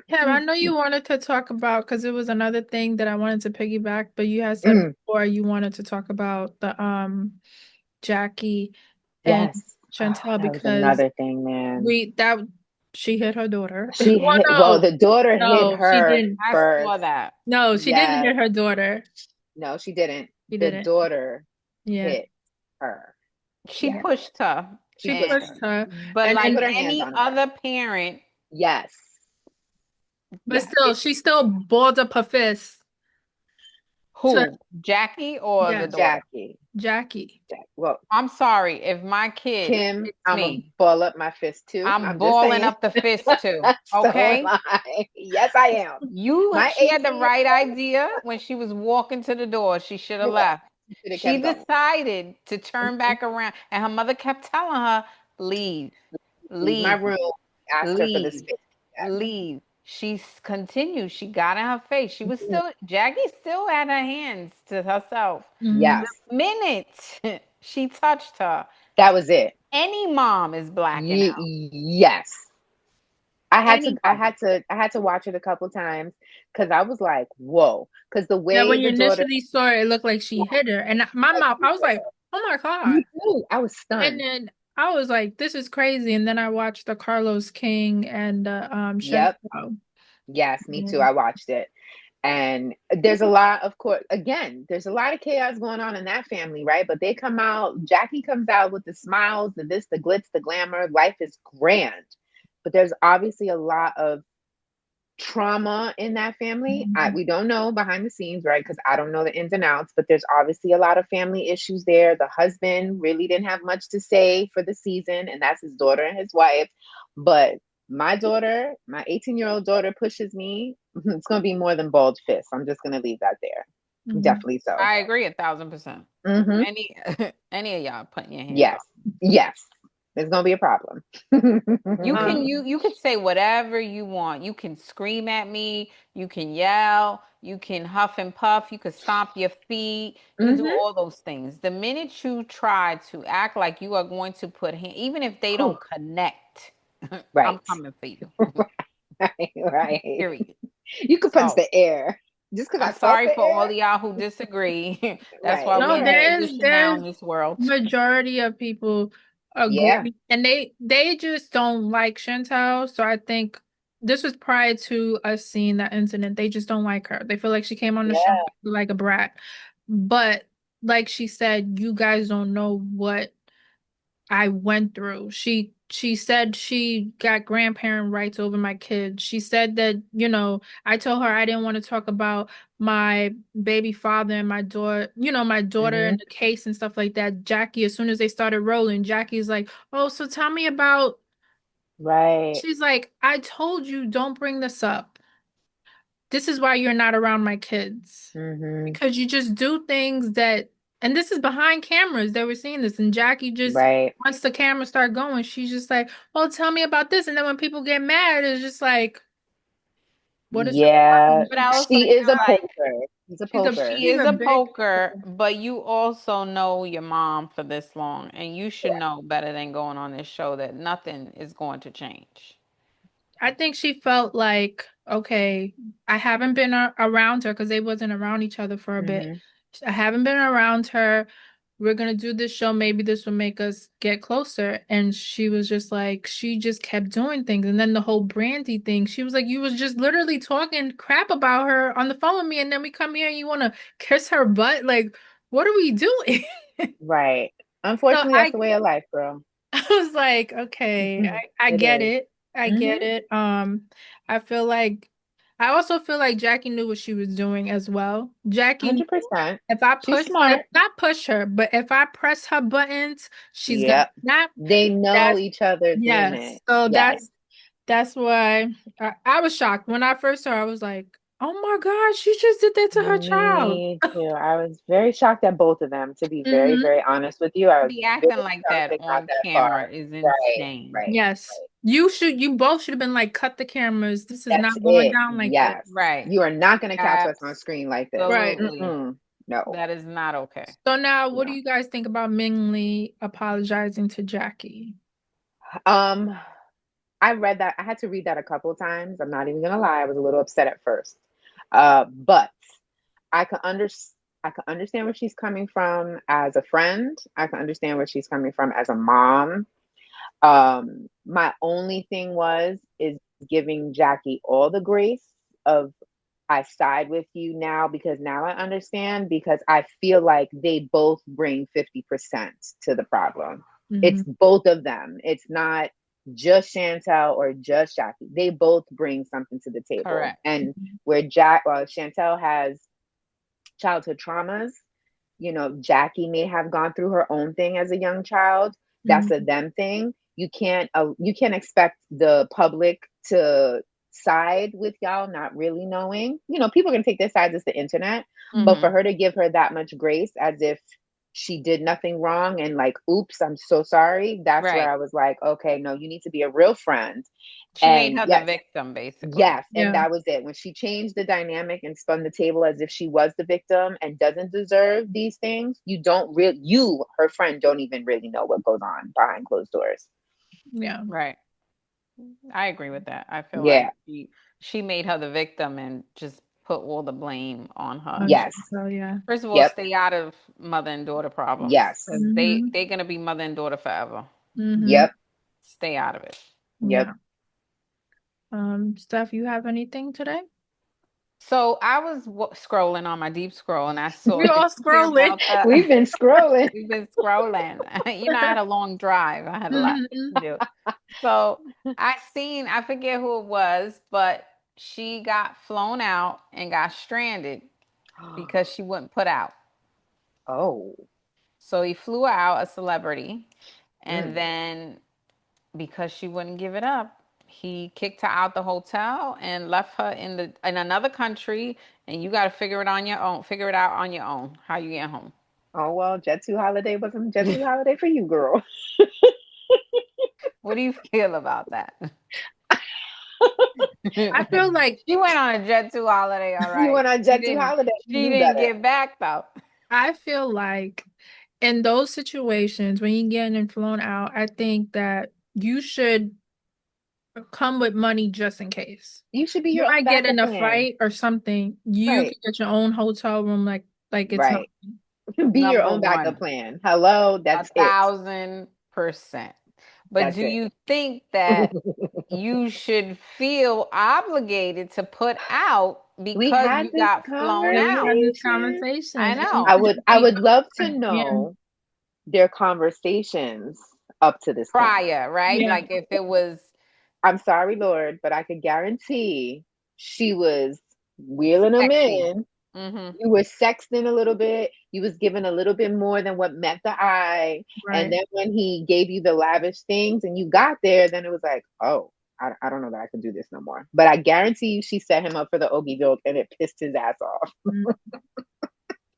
Speaker 1: Kim, I know you wanted to talk about because it was another thing that I wanted to piggyback, but you had said
Speaker 3: Mm,
Speaker 1: before you wanted to talk about the Jackie and
Speaker 3: yes. Oh,
Speaker 1: Chantel
Speaker 3: that was
Speaker 1: because
Speaker 3: another thing, man.
Speaker 1: we that she hit her daughter.
Speaker 3: She
Speaker 1: Well,
Speaker 3: hit, well,
Speaker 1: no,
Speaker 3: the daughter hit
Speaker 1: no, she
Speaker 3: her
Speaker 1: didn't.
Speaker 2: I
Speaker 3: first.
Speaker 2: saw that.
Speaker 1: No, she didn't
Speaker 3: Yes.
Speaker 1: hit her daughter.
Speaker 3: No, she didn't.
Speaker 1: She
Speaker 3: The
Speaker 1: didn't.
Speaker 3: daughter
Speaker 1: Yeah,
Speaker 3: hit her.
Speaker 2: She
Speaker 3: Yeah.
Speaker 2: pushed her.
Speaker 3: She
Speaker 1: she
Speaker 2: And
Speaker 3: pushed
Speaker 1: pushed
Speaker 3: her.
Speaker 1: her,
Speaker 2: but
Speaker 1: and
Speaker 3: She
Speaker 2: like
Speaker 3: put
Speaker 1: then
Speaker 3: her hands
Speaker 2: any
Speaker 3: on her.
Speaker 2: other parent,
Speaker 3: Yes.
Speaker 1: but
Speaker 3: Yes.
Speaker 1: still, she still balled up her fist to
Speaker 2: who? Jackie or the
Speaker 1: yes,
Speaker 2: daughter?
Speaker 3: Jackie.
Speaker 1: Jackie.
Speaker 3: Well,
Speaker 2: I'm sorry if my kid
Speaker 3: Kim,
Speaker 2: hits
Speaker 3: I'm a
Speaker 2: me.
Speaker 3: ball up my fist too.
Speaker 2: I'm
Speaker 3: I'm just
Speaker 2: balling
Speaker 3: saying.
Speaker 2: up the fist too.
Speaker 3: So am
Speaker 2: Okay?
Speaker 3: I. Yes, I am. My
Speaker 2: She had the
Speaker 3: 18 year
Speaker 2: right
Speaker 3: old,
Speaker 2: idea when she was walking to the door. She should have
Speaker 3: you're right.
Speaker 2: left.
Speaker 3: You should have
Speaker 2: She
Speaker 3: kept going.
Speaker 2: decided to turn
Speaker 3: Mhm.
Speaker 2: back around, and her mother kept telling her, "Leave,
Speaker 3: Leave my
Speaker 2: leave,
Speaker 3: room. Ask her for the
Speaker 2: leave,
Speaker 3: space.
Speaker 2: leave." Continued. She got in her face.
Speaker 3: Mhm.
Speaker 2: Jackie still had her hands to herself.
Speaker 1: Mhm.
Speaker 3: Yes.
Speaker 2: Minute she touched her,
Speaker 3: That was it.
Speaker 2: any mom is blacking out.
Speaker 3: Yes.
Speaker 2: Any mom.
Speaker 3: I had to watch it a couple times because I was like, whoa. Because the
Speaker 1: Yeah,
Speaker 3: way
Speaker 1: when you
Speaker 3: the daughter,
Speaker 1: initially saw it, it looked like she hit her, and my
Speaker 3: like,
Speaker 1: mouth, I was like, "Oh my God!"
Speaker 3: me too. I was
Speaker 1: And
Speaker 3: stunned.
Speaker 1: then I was like, "This is crazy." And then I watched the Carlos King and
Speaker 3: Yep.
Speaker 1: Chantel.
Speaker 3: Yes, me too.
Speaker 1: And
Speaker 3: I watched it. And there's a lot, of course, again, there's a lot of chaos going on in that family, right? But they come out, Jackie comes out with the smiles, the this, the glitz, the glamour. Life is grand. But there's obviously a lot of trauma in that family. We don't know behind the scenes, right? Because I don't know the ins and outs, but there's obviously a lot of family issues there. The husband really didn't have much to say for the season, and that's his daughter and his wife. But my daughter, my 18-year-old daughter, pushes me. It's going to be more than bald fists. I'm just going to leave that there.
Speaker 1: Mhm.
Speaker 3: Definitely so.
Speaker 2: I agree 1,000%.
Speaker 3: Hmm.
Speaker 2: Any any of y'all putting your hands
Speaker 3: Yes.
Speaker 2: off.
Speaker 3: Yes. There's gonna be a problem.
Speaker 2: You can
Speaker 1: Um,
Speaker 2: you could say whatever you want. You can scream at me, you can yell, you can huff and puff, you could stomp your feet, you can do
Speaker 3: Hmm.
Speaker 2: all those things. The minute you try to act like you are going to put hand, even if they don't connect, I'm
Speaker 3: Right.
Speaker 2: coming for you.
Speaker 3: Right. Right.
Speaker 2: Period.
Speaker 3: You could punch
Speaker 2: So
Speaker 3: the air just because I
Speaker 2: I'm
Speaker 3: felt
Speaker 2: sorry
Speaker 3: the
Speaker 2: for all
Speaker 3: air.
Speaker 2: of y'all who disagree. That's why
Speaker 3: Right.
Speaker 2: we
Speaker 1: no,
Speaker 2: have
Speaker 3: Right.
Speaker 2: tradition now
Speaker 1: there's
Speaker 2: in this world.
Speaker 1: majority of people
Speaker 3: Yeah.
Speaker 1: agree, and they just don't like Chantel. So I think this was prior to us seeing that incident. They just don't like her. They feel like she came on the show
Speaker 3: Yeah.
Speaker 1: like a brat. But like she said, you guys don't know what I went through. She said she got grandparent rights over my kids. She said that, I told her I didn't want to talk about my baby father and my daughter, my daughter
Speaker 3: Hmm.
Speaker 1: and the case and stuff like that. Jackie, as soon as they started rolling, Jackie's like, "Oh, so tell me about."
Speaker 3: Right.
Speaker 1: She's like, "I told you don't bring this up. This is why you're not around my kids.
Speaker 3: Hmm.
Speaker 1: Because you just do things that, and this is behind cameras. They were seeing this, and Jackie just,
Speaker 3: Right.
Speaker 1: once the cameras start going, she's just like, "Well, tell me about this." And then when people get mad, it's just like, "What is her
Speaker 3: Yeah.
Speaker 1: problem?"
Speaker 2: But I also
Speaker 3: She
Speaker 2: feel
Speaker 3: is a
Speaker 2: like
Speaker 3: poker. She's a poker.
Speaker 2: she
Speaker 1: She's
Speaker 2: is
Speaker 1: a
Speaker 2: a
Speaker 1: big.
Speaker 2: poker, but you also know your mom for this long, and you should know better than going on this show that nothing is going to change.
Speaker 1: I think she felt like, okay, I haven't been around her because they wasn't around each other for a bit.
Speaker 3: Hmm.
Speaker 1: I haven't been around her. We're gonna do this show. Maybe this will make us get closer. And she was just like, she just kept doing things. And then the whole Brandy thing, she was like, you was just literally talking crap about her on the phone with me, and then we come here and you want to kiss her butt. Like, what are we doing?
Speaker 3: Right.
Speaker 1: So
Speaker 3: Unfortunately, that's the way of life, girl.
Speaker 1: I was like, okay, I
Speaker 3: It
Speaker 1: get
Speaker 3: is.
Speaker 1: it. I
Speaker 3: Hmm.
Speaker 1: get it. I feel like I also feel like Jackie knew what she was doing as well. Jackie knew
Speaker 3: 100%.
Speaker 1: if I
Speaker 3: She's
Speaker 1: push, if
Speaker 3: smart.
Speaker 1: not push her, but if I press her buttons, she's gonna
Speaker 3: Yep.
Speaker 1: snap.
Speaker 3: They know
Speaker 1: That's
Speaker 3: each other's
Speaker 1: yes.
Speaker 3: limit.
Speaker 1: So
Speaker 3: Yes.
Speaker 1: that's why I was shocked when I first saw her. I was like, oh my God, she just did that to her child.
Speaker 3: Me too. I was very shocked at both of them, to be very,
Speaker 1: Hmm.
Speaker 3: very honest with you. I was
Speaker 2: Be
Speaker 3: very
Speaker 2: acting like
Speaker 3: shocked
Speaker 2: that
Speaker 3: they got
Speaker 2: on
Speaker 3: that far.
Speaker 2: camera is
Speaker 3: Right,
Speaker 2: insane.
Speaker 3: right,
Speaker 1: Yes.
Speaker 3: right.
Speaker 1: You both should have been like, cut the cameras. This is
Speaker 3: That's
Speaker 1: not going
Speaker 3: it.
Speaker 1: down like this.
Speaker 3: Yes.
Speaker 2: Right.
Speaker 3: You are not going to catch us on screen like this.
Speaker 1: Right.
Speaker 2: Absolutely.
Speaker 3: Mm-mm. No,
Speaker 2: That is not okay.
Speaker 1: So now, what do
Speaker 3: no.
Speaker 1: you guys think about Ming Lee apologizing to Jackie?
Speaker 3: Um, I read that. I had to read that a couple of times. I'm not even gonna lie. I was a little upset at first. But I can under I can understand where she's coming from as a friend. I can understand where she's coming from as a mom. My only thing is giving Jackie all the grace of I side with you now because now I understand because I feel like they both bring 50% to the problem.
Speaker 1: Hmm.
Speaker 3: It's both of them. It's not just Chantel or just Jackie. They both bring something to the table.
Speaker 2: Correct.
Speaker 3: And where Chantel has childhood traumas, Jackie may have gone through her own thing as a young child. That's a
Speaker 1: Hmm.
Speaker 3: them thing. You can't expect the public to side with y'all not really knowing. People are gonna take their sides as the internet, but for
Speaker 2: Hmm.
Speaker 3: her to give her that much grace as if she did nothing wrong and like, oops, I'm so sorry. That's where
Speaker 2: Right.
Speaker 3: I was like, okay, no, you need to be a real friend.
Speaker 2: She made
Speaker 3: And
Speaker 2: her the
Speaker 3: yes,
Speaker 2: victim, basically.
Speaker 3: yes, and
Speaker 1: Yeah.
Speaker 3: that was it. When she changed the dynamic and spun the table as if she was the victim and doesn't deserve these things, her friend, don't even really know what goes on behind closed doors.
Speaker 1: Yeah.
Speaker 2: Right. I agree with that. I feel like
Speaker 3: Yeah.
Speaker 2: she made her the victim and just put all the blame on her.
Speaker 3: Yes.
Speaker 1: So yeah.
Speaker 2: First of all,
Speaker 3: Yep.
Speaker 2: stay out of mother and daughter problems
Speaker 3: Yes.
Speaker 2: because
Speaker 1: Hmm.
Speaker 2: they're gonna be mother and daughter forever.
Speaker 1: Hmm.
Speaker 3: Yep.
Speaker 2: Stay out of it.
Speaker 1: Yeah.
Speaker 3: Yep.
Speaker 1: Steph, you have anything today?
Speaker 2: So I was scrolling on my deep scroll and I saw.
Speaker 1: We
Speaker 2: Did
Speaker 1: all
Speaker 2: you hear
Speaker 1: scrolling.
Speaker 2: about the?
Speaker 3: We've been scrolling.
Speaker 2: We've been scrolling. I had a long drive. I had a lot
Speaker 1: Hmm.
Speaker 2: to do. So I forget who it was, but she got flown out and got stranded because she wouldn't put out.
Speaker 3: Oh.
Speaker 2: So he flew out, a celebrity, and
Speaker 3: Mm.
Speaker 2: then because she wouldn't give it up, he kicked her out the hotel and left her in another country, and you got to figure it on your own. Figure it out on your own. How you get home?
Speaker 3: Oh well, Jet 2 holiday wasn't Jet 2 holiday for you, girl.
Speaker 2: What do you feel about that?
Speaker 1: I feel like
Speaker 2: She went on a Jet 2 holiday, all
Speaker 3: You
Speaker 2: right.
Speaker 3: went on
Speaker 2: She
Speaker 3: Jet 2
Speaker 2: didn't.
Speaker 3: holiday. You
Speaker 2: She
Speaker 3: knew
Speaker 2: didn't
Speaker 3: better.
Speaker 2: get back though.
Speaker 1: I feel like in those situations when you're getting flown out, I think that you should come with money just in case.
Speaker 3: You should be
Speaker 1: You
Speaker 3: your own
Speaker 1: might get
Speaker 3: backup
Speaker 1: in a
Speaker 3: plan.
Speaker 1: fight or something. You
Speaker 3: Right.
Speaker 1: can get your own hotel room like it's
Speaker 3: Right.
Speaker 1: nothing.
Speaker 3: Be your
Speaker 2: Number
Speaker 3: own backup
Speaker 2: one,
Speaker 3: plan. Hello,
Speaker 2: a
Speaker 3: that's it.
Speaker 2: 1,000%. But
Speaker 3: That's
Speaker 2: do
Speaker 3: it.
Speaker 2: you think that you should feel obligated to put out
Speaker 3: We
Speaker 2: because
Speaker 3: had
Speaker 2: you
Speaker 3: this
Speaker 2: got flown
Speaker 1: Yeah, we
Speaker 2: out?
Speaker 1: had this
Speaker 3: conversation.
Speaker 2: I
Speaker 1: conversation. And you
Speaker 2: know.
Speaker 3: I
Speaker 1: should
Speaker 3: would
Speaker 1: just
Speaker 3: I
Speaker 1: be
Speaker 3: would love to
Speaker 1: upfront. Yeah.
Speaker 3: know their conversations up to this point.
Speaker 2: Prior, right?
Speaker 1: Yeah.
Speaker 2: Like if it was
Speaker 3: I'm sorry, Lord, but I could guarantee she was wheeling them
Speaker 2: sexy.
Speaker 3: in.
Speaker 2: Hmm.
Speaker 3: You were sexting a little bit. You was giving a little bit more than what met the eye. And
Speaker 1: Right.
Speaker 3: then when he gave you the lavish things and you got there, then it was like, oh, I don't know that I can do this no more. But I guarantee you she set him up for the okie doke and it pissed his ass off.
Speaker 1: Mm.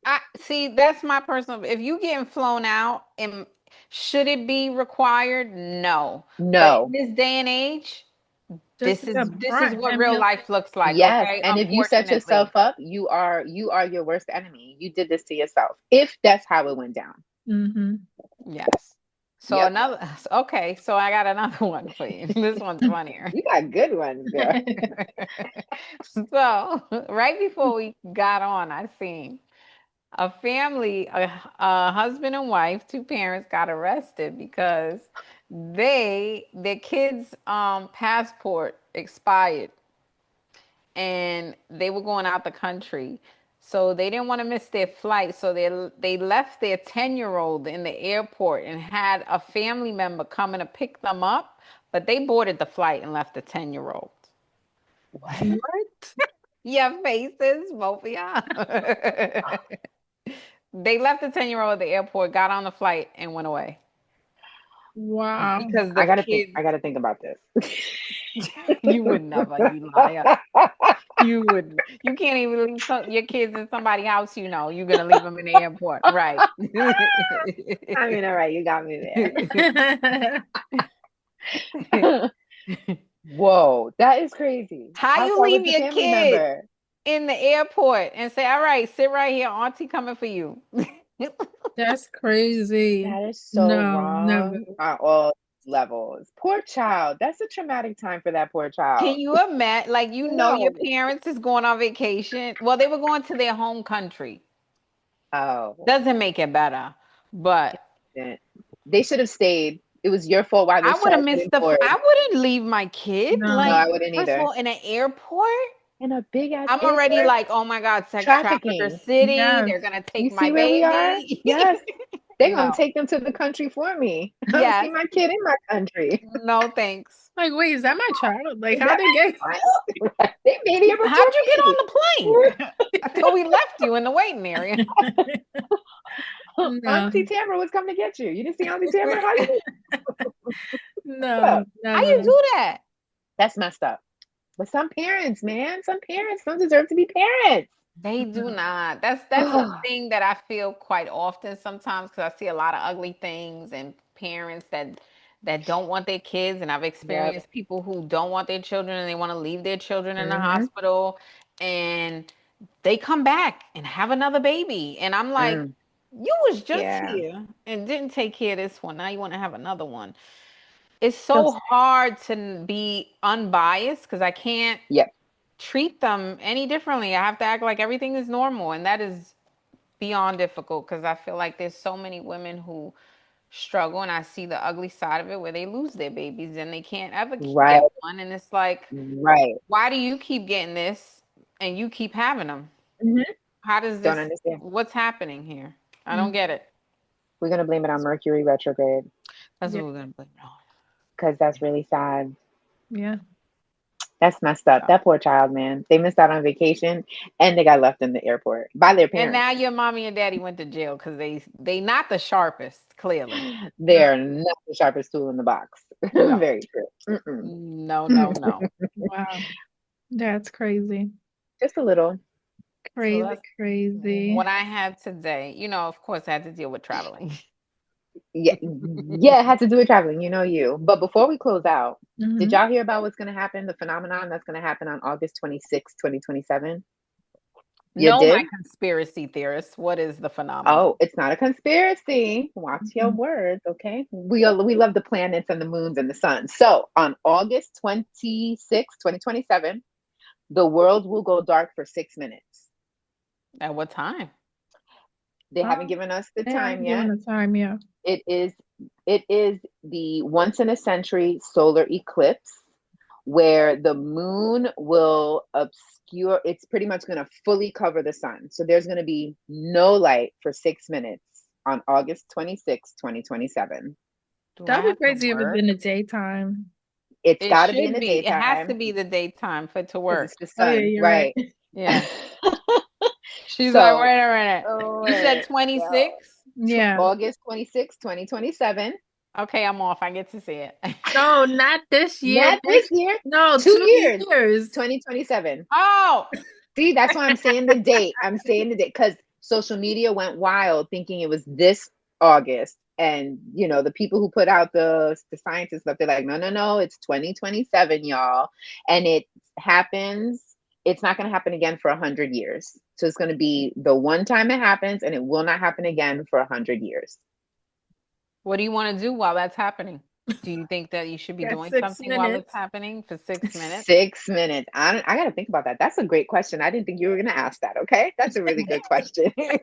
Speaker 2: I see. That's my personal. If you getting flown out, and should it be required? No. But in
Speaker 3: No.
Speaker 2: this day and age,
Speaker 1: Just be
Speaker 2: this is
Speaker 1: upfront
Speaker 2: what
Speaker 1: and be
Speaker 2: real
Speaker 1: like,
Speaker 2: life looks like.
Speaker 3: Yes.
Speaker 2: Okay,
Speaker 3: And if you set yourself
Speaker 2: unfortunately,
Speaker 3: up, you are your worst enemy. You did this to yourself. If that's how it went down.
Speaker 1: mm-hmm.
Speaker 2: yes. So
Speaker 3: Yep.
Speaker 2: another. Okay, so I got another one for you. This one's funnier.
Speaker 3: You got good ones, girl.
Speaker 2: So right before we got on, I seen a family, a husband and wife, two parents got arrested because their kids' passport expired and they were going out the country. So they didn't want to miss their flight. So they left their 10-year-old in the airport and had a family member coming to pick them up, but they boarded the flight and left the 10-year-old.
Speaker 3: What?
Speaker 1: What?
Speaker 2: Your faces, both of y'all. They left the 10-year-old at the airport, got on the flight, and went away.
Speaker 1: Wow.
Speaker 2: Because the
Speaker 3: I gotta think.
Speaker 2: kids,
Speaker 3: I gotta think about this.
Speaker 2: you would never, you liar. You would, you can't even leave your kids in somebody's house, you're going to leave them in the airport. Right.
Speaker 3: I mean, all right, you got me there. Whoa, that is crazy.
Speaker 2: How
Speaker 3: How
Speaker 2: you
Speaker 3: far was
Speaker 2: leave
Speaker 3: the
Speaker 2: your
Speaker 3: family
Speaker 2: kid
Speaker 3: member?
Speaker 2: in the airport and say, all right, sit right here, auntie coming for you.
Speaker 1: That's crazy.
Speaker 3: That is so
Speaker 1: No, never.
Speaker 3: wrong on all levels. Poor child. That's a traumatic time for that poor child.
Speaker 2: Can you imagine? Like, your
Speaker 3: No.
Speaker 2: parents is going on vacation. Well, they were going to their home country.
Speaker 3: Oh,
Speaker 2: Doesn't make it better, but
Speaker 3: man. They should have stayed. It was your fault why
Speaker 2: I
Speaker 3: this
Speaker 2: would have
Speaker 3: child
Speaker 2: missed
Speaker 3: couldn't board.
Speaker 2: I wouldn't leave my kid.
Speaker 3: No,
Speaker 1: No.
Speaker 2: Like,
Speaker 3: I wouldn't
Speaker 2: first of
Speaker 3: either.
Speaker 2: all, in an airport,
Speaker 3: In a big ass
Speaker 2: I'm already
Speaker 3: airport,
Speaker 2: like, oh my God, sex trafficker
Speaker 3: trafficking.
Speaker 2: city. They're
Speaker 1: Yes.
Speaker 2: gonna
Speaker 3: You
Speaker 2: take my
Speaker 3: see where we are?
Speaker 2: baby.
Speaker 3: Yes. They're gonna
Speaker 2: No.
Speaker 3: take them to the country for me. I don't see
Speaker 2: Yes.
Speaker 3: my kid in my country.
Speaker 2: No, thanks.
Speaker 1: Like, wait, is that my child? Like,
Speaker 3: Is
Speaker 1: how
Speaker 3: that
Speaker 1: they get?
Speaker 3: my child? They made it before
Speaker 2: How'd you get
Speaker 3: me.
Speaker 2: on the plane? I thought we left you in the waiting area.
Speaker 1: No,
Speaker 3: Auntie Tamara was coming to get you. You didn't see Auntie Tamara? How you
Speaker 1: no,
Speaker 3: up?
Speaker 2: How you
Speaker 1: never.
Speaker 2: do that?
Speaker 3: That's messed up. But some parents, man, some parents don't deserve to be parents.
Speaker 2: They do
Speaker 1: No.
Speaker 2: not. That's a thing that I feel quite often sometimes because I see a lot of ugly things and parents that don't want their kids, and I've
Speaker 3: Yep.
Speaker 2: experienced people who don't want their children and they want to leave their children in the
Speaker 3: Mm-hmm.
Speaker 2: hospital, and they come back and have another baby, and I'm like,
Speaker 3: Mm.
Speaker 2: you was just
Speaker 3: Yeah.
Speaker 2: here and didn't take care of this one. Now you want to have another one. It's so
Speaker 3: Feels
Speaker 2: hard to be unbiased because I can't
Speaker 3: yep.
Speaker 2: treat them any differently. I have to act like everything is normal, and that is beyond difficult because I feel like there's so many women who struggle, and I see the ugly side of it where they lose their babies and they can't ever
Speaker 3: Right.
Speaker 2: get one, and it's like,
Speaker 3: Right.
Speaker 2: why do you keep getting this and you keep having them?
Speaker 3: Mm-hmm.
Speaker 2: How does
Speaker 3: Don't
Speaker 2: this?
Speaker 3: understand.
Speaker 2: What's happening here? I don't
Speaker 1: Mm,
Speaker 2: get it.
Speaker 3: We're gonna blame it on Mercury retrograde
Speaker 2: That's
Speaker 1: yeah,
Speaker 2: what we're gonna blame it on.
Speaker 3: because that's really sad.
Speaker 1: yeah.
Speaker 3: That's messed up. That poor child, man. They missed out on vacation and they got left in the airport by their
Speaker 2: And
Speaker 3: parents.
Speaker 2: now your mommy and daddy went to jail because they not the sharpest, clearly.
Speaker 3: They're not the sharpest tool in the box.
Speaker 2: No.
Speaker 3: Very true.
Speaker 2: No, no, no.
Speaker 1: Wow. That's crazy.
Speaker 3: Just a little.
Speaker 2: So
Speaker 1: Crazy,
Speaker 2: that's
Speaker 1: crazy.
Speaker 2: what I had today. Of course, I had to deal with traveling.
Speaker 3: Yeah, yeah, it had to do with traveling. You know you. But before we close out, did
Speaker 1: Mhm.
Speaker 3: y'all hear about what's going to happen? The phenomenon that's going to happen on August 26, 2027? You
Speaker 2: No, my
Speaker 3: did?
Speaker 2: conspiracy theorist. What is the phenomenon?
Speaker 3: Oh, it's not a conspiracy. Watch your
Speaker 1: Mhm.
Speaker 3: words, okay? We love the planets and the moons and the sun. So on August 26, 2027, the world will go dark for 6 minutes.
Speaker 2: At what time?
Speaker 3: They haven't
Speaker 1: Oh,
Speaker 3: given us the
Speaker 1: they
Speaker 3: time
Speaker 1: haven't given
Speaker 3: yet.
Speaker 1: the time yet.
Speaker 3: It is the once in a century solar eclipse where the moon will obscure, it's pretty much going to fully cover the sun. So there's going to be no light for 6 minutes on August 26, 2027.
Speaker 2: Do I
Speaker 1: That'd be
Speaker 2: have to
Speaker 1: crazy if it's
Speaker 2: work?
Speaker 1: in the daytime.
Speaker 3: It's
Speaker 2: It
Speaker 3: got to be in
Speaker 2: should
Speaker 3: the
Speaker 2: be. It has to
Speaker 3: daytime
Speaker 2: be the daytime for it to
Speaker 3: because it's
Speaker 2: work.
Speaker 3: the
Speaker 1: Oh yeah,
Speaker 3: sun,
Speaker 1: you're right.
Speaker 3: right?
Speaker 2: Yeah. She's like,
Speaker 3: So,
Speaker 2: wait a minute. You said
Speaker 3: wait, yo,
Speaker 2: 26?
Speaker 1: Yeah.
Speaker 3: August 26, 2027.
Speaker 2: Okay, I'm off. I get to see it.
Speaker 1: No, not this year.
Speaker 3: Not this year,
Speaker 1: No,
Speaker 3: 2 years,
Speaker 1: 2 years.
Speaker 3: 2027.
Speaker 2: Oh,
Speaker 3: See, that's why I'm saying the date. I'm saying the date because social media went wild thinking it was this August. And the people who put out the science and stuff, they're like, no, no, no, it's 2027, y'all. And it happens, it's not going to happen again for 100 years. So it's going to be the one time it happens, and it will not happen again for 100 years.
Speaker 2: what do you want to do while that's happening? Do you think that you should be
Speaker 1: Got
Speaker 2: doing
Speaker 1: 6
Speaker 2: something while it's
Speaker 1: minutes.
Speaker 2: happening for 6 minutes?
Speaker 3: 6 minutes. I got to think about that. That's a great question. I didn't think you were going to ask that. Okay. That's a really good question.
Speaker 2: You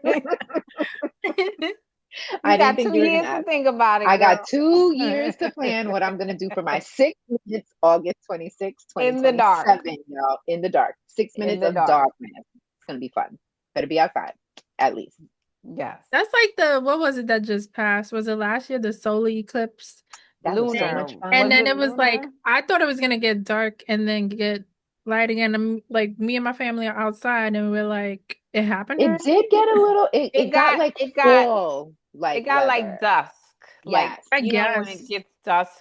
Speaker 3: I didn't
Speaker 2: got
Speaker 3: think
Speaker 2: two
Speaker 3: you were going
Speaker 2: years
Speaker 3: to
Speaker 2: to
Speaker 3: ask.
Speaker 2: think about it,
Speaker 3: I got
Speaker 2: girl.
Speaker 3: 2 years to plan what I'm going to do for my 6 minutes, August 26,
Speaker 2: In the dark.
Speaker 3: 2027, y'all, in the dark. Six
Speaker 2: In
Speaker 3: minutes
Speaker 2: the
Speaker 3: of
Speaker 2: dark.
Speaker 3: darkness. It's going to be fun. Better be outside, at least.
Speaker 2: Yes.
Speaker 1: That's like what was it that just passed? Was it last year, the solar eclipse?
Speaker 3: That was so
Speaker 2: Lunar.
Speaker 3: much
Speaker 1: And
Speaker 2: Was
Speaker 3: fun.
Speaker 1: then
Speaker 2: it
Speaker 1: it was like,
Speaker 2: lunar?
Speaker 1: I thought it was gonna get dark and then get light again. Like me and my family are outside and we're like, it happened
Speaker 3: It
Speaker 1: already?
Speaker 3: did get a little,
Speaker 2: It
Speaker 3: it got
Speaker 2: got
Speaker 3: like
Speaker 2: it got
Speaker 3: fall
Speaker 2: it
Speaker 3: like
Speaker 2: got like
Speaker 3: weather.
Speaker 2: dusk. Like,
Speaker 3: Yes.
Speaker 1: I
Speaker 2: when
Speaker 1: guess.
Speaker 2: it gets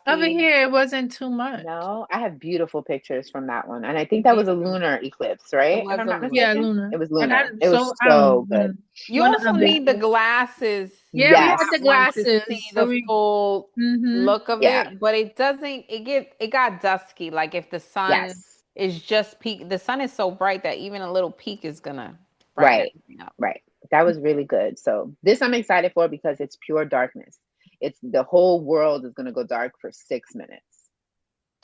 Speaker 1: Over
Speaker 2: dusky.
Speaker 1: here, it wasn't too much.
Speaker 3: No, I have beautiful pictures from that one. And I think that
Speaker 2: Me
Speaker 3: was a
Speaker 2: too.
Speaker 3: lunar eclipse,
Speaker 2: It
Speaker 3: right? If
Speaker 2: was
Speaker 3: I'm
Speaker 2: a
Speaker 3: not
Speaker 2: lunar.
Speaker 1: Yeah,
Speaker 3: mistaken,
Speaker 1: lunar.
Speaker 3: it was
Speaker 1: And
Speaker 3: lunar. It was
Speaker 1: I
Speaker 3: so
Speaker 1: don't
Speaker 3: good.
Speaker 2: You
Speaker 1: one
Speaker 2: also
Speaker 1: of the
Speaker 2: need the glasses
Speaker 1: yeah, we
Speaker 3: Yes.
Speaker 1: had
Speaker 2: that
Speaker 1: the
Speaker 2: one to see
Speaker 1: glasses. So
Speaker 2: the
Speaker 1: we
Speaker 2: full
Speaker 1: mm-hmm.
Speaker 2: look of
Speaker 3: Yeah.
Speaker 2: it, but it doesn't it got dusky. Like if the sun
Speaker 3: Yes.
Speaker 2: is just peak, the sun is so bright that even a little peak is gonna brighten
Speaker 3: Right.
Speaker 2: everything up.
Speaker 3: Right. That was really good. So this I'm excited for because it's pure darkness. It's the whole world is gonna go dark for 6 minutes.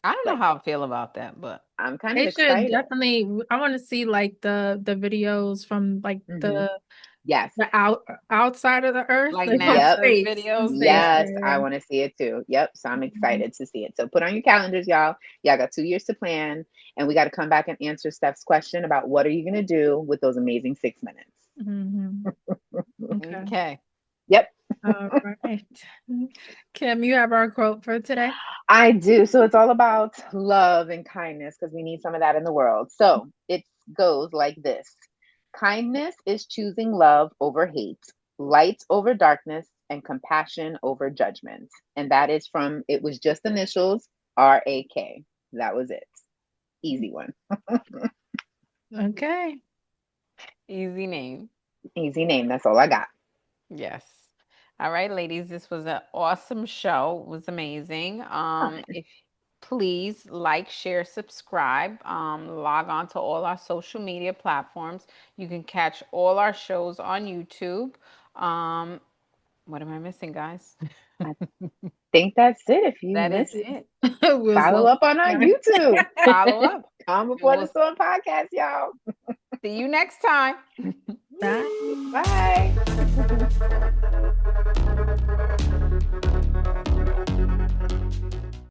Speaker 2: I don't know
Speaker 3: Like,
Speaker 2: how I feel about that, but
Speaker 3: I'm kind of
Speaker 1: They should
Speaker 3: excited.
Speaker 1: definitely. I want to see like the videos from like
Speaker 3: Hmm.
Speaker 1: the
Speaker 3: Yes.
Speaker 1: the outside of the earth,
Speaker 2: like
Speaker 1: like from
Speaker 3: Yep.
Speaker 2: NASA's
Speaker 1: space. From
Speaker 2: videos,
Speaker 1: space.
Speaker 2: yeah.
Speaker 3: Yes, I
Speaker 1: Yeah.
Speaker 3: want to see it too. Yep. So I'm
Speaker 1: Mhm.
Speaker 3: excited to see it. So put on your calendars, y'all. Y'all got 2 years to plan, and we got to come back and answer Steph's question about what are you going to do with those amazing 6 minutes.
Speaker 1: Mhm. Okay.
Speaker 2: Okay.
Speaker 3: Yep.
Speaker 1: All right. Kim, you have our quote for today?
Speaker 3: I do. So it's all about love and kindness because we need some of that in the world. So it goes like this: kindness is choosing love over hate, light over darkness, and compassion over judgment. And that is from, it was just initials, RAK. That was it. Easy one.
Speaker 1: Okay.
Speaker 2: Easy name.
Speaker 3: Easy name. That's all I got.
Speaker 2: Yes. All right, ladies, this was an awesome show. It was amazing. If please like, share, subscribe, log on to all our social media platforms. You can catch all our shows on YouTube. What am I missing, guys?
Speaker 3: I think that's it. If you
Speaker 2: That is
Speaker 3: missed,
Speaker 2: it.
Speaker 1: We'll
Speaker 3: follow
Speaker 1: slow
Speaker 3: up on our
Speaker 1: down.
Speaker 3: YouTube.
Speaker 2: Follow up.
Speaker 3: Calm
Speaker 2: And
Speaker 3: Before the
Speaker 2: we'll
Speaker 3: Storm podcast, y'all.
Speaker 2: see you next time.
Speaker 1: Bye.
Speaker 3: Bye.